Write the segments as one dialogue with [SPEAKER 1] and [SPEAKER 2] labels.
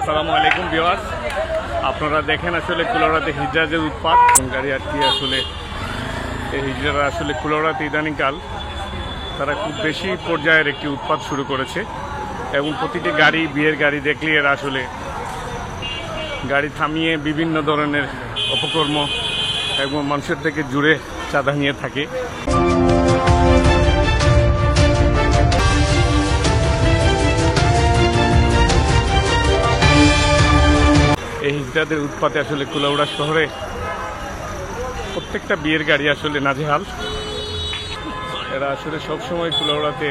[SPEAKER 1] আসসালামু আলাইকুম ভিউয়ার্স, আপনারা দেখেন আসলে কুলাউড়াতে হিজড়াদের উৎপাত গাড়ি আটকে আসলে এই হিজড়ারা আসলে কুলাউড়াতে ইদানিংকাল তারা খুব বেশি পর্যায়ের একটি উৎপাত শুরু করেছে এবং প্রতিটি গাড়ি বিয়ের গাড়ি দেখলে এরা আসলে গাড়ি থামিয়ে বিভিন্ন ধরনের অপকর্ম এবং মানুষের থেকে জুড়ে চাঁদা নিয়ে থাকে। এই হিজড়াদের উৎপাতে আসলে কুলাউড়া শহরে প্রত্যেকটা বিয়ের গাড়ি আসলে নাজেহাল। এরা আসলে সবসময় কুলাউড়াতে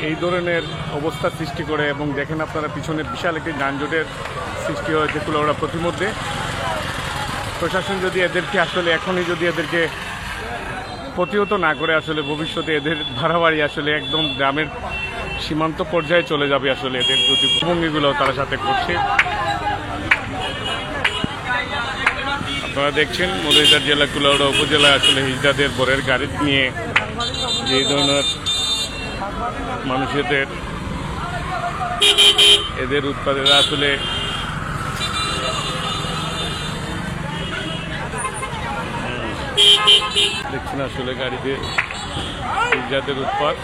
[SPEAKER 1] এই ধরনের অবস্থা সৃষ্টি করে এবং দেখেন আপনারা পিছনে বিশাল একটি যানজটের সৃষ্টি হয়েছে কুলাউড়া প্রতিমধ্যে। প্রশাসন যদি এদেরকে আসলে এখনই যদি এদেরকে প্রতিহত না করে আসলে ভবিষ্যতে এদের ভাড়াবাড়ি আসলে একদম গ্রামের সীমান্ত পর্যায়ে চলে যাবে। আসলে এদের প্রতিভঙ্গিগুলো তারা সাথে করছে। আপনারা দেখছেন মৌলভীবাজার জেলা কুলাউড়া উপজেলায় আসলে হিজড়াদের বরের গাড়ি নিয়ে যে ধরনের মানুষদের এদের উৎপাদেরা আসলে দেখছেন আসলে গাড়িতে হিজড়াদের উৎপাদ।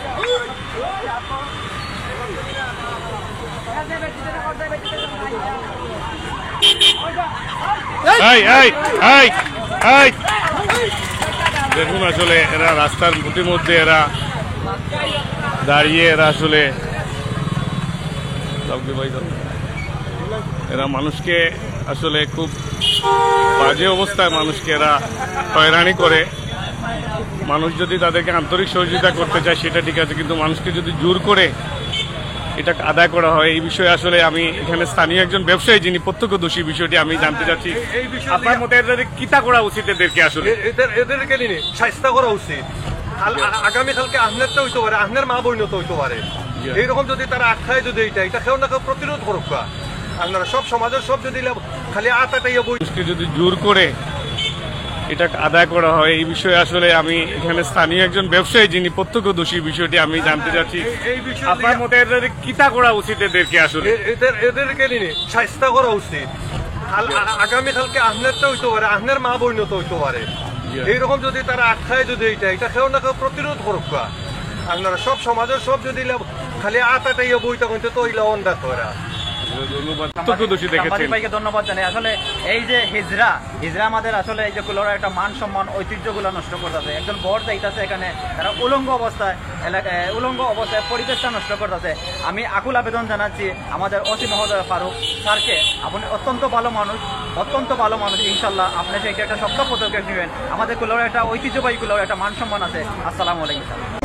[SPEAKER 1] দেখুন আসলে এরা রাস্তার মধ্যে এরা দাঁড়িয়ে এরা আসলে এরা মানুষকে আসলে খুব বাজে অবস্থায় মানুষকে এরা হয়রানি করে। মানুষ যদি তাদেরকে আন্তরিক সহযোগিতা করতে চায় সেটা ঠিক আছে, কিন্তু মানুষকে যদি জোর করে এটা আদায় করা হয় এই বিষয়ে আসলে আমি এখানে স্থানীয় একজন ব্যবসায়ী যিনি প্রত্যক্ষদর্শী বিষয়টি আমি জানতে চাচ্ছি আপনার মতে এদের কিতা করা উচিত? এদেরকে আসলে
[SPEAKER 2] এদেরকে নিয়ে শাস্তি করা উচিত। আগামীকালকে আপনারটা হইতে পারে, আপনার মা বোন তো হইতে পারে। এইরকম যদি তারা আখ্যায় যদি এটা কেউ না কেউ প্রতিরোধ করুক। আপনারা সব সমাজের সব যদি খালি আতাটাই
[SPEAKER 1] মানুষকে যদি জোর করে এটা আদায় করা হয় এই বিষয়ে আসলে আমি এখানে স্থানীয় একজন ব্যবসায়ী যিনি প্রত্যক্ষদর্শী বিষয়টি আমি জানতে চাচ্ছি আপনার মতে এদের কিতা করা উচিত? এদেরকে আসলে
[SPEAKER 2] এদেরকে নিয়ে শাস্তি করা উচিত। আগামীকালকে আপনারটা হইতে পারে, আপনার মা বোন তো হইতে পারে। এইরকম যদি তারা আখ্যায় যদি এটা কেউ না কেউ প্রতিরোধ করুক। আপনারা সব সমাজের সব যদি খালি আতাটাই বই তখন তো অন্ধার করা।
[SPEAKER 3] ধন্যবাদ জানাই। আসলে এই যে হিজড়া আমাদের আসলে এই যে কুলাউড়া একটা মান সম্মান ঐতিহ্যগুলো নষ্ট করতেছে। একজন বর যাইতেছে এখানে তারা উলঙ্গ অবস্থায় পরিবেশটা নষ্ট করতেছে। আমি আকুল আবেদন জানাচ্ছি আমাদের ওসি মহোদয় ফারুক স্যারকে, আপনি অত্যন্ত ভালো মানুষ ইনশাল্লাহ আপনি সেইটা একটা শক্ত পদক্ষেপ নেবেন। আমাদের কুলাউড়া একটা ঐতিহ্যবাহী কুলাউড়া একটা মান সম্মান আছে। আসসালামু আলাইকুম।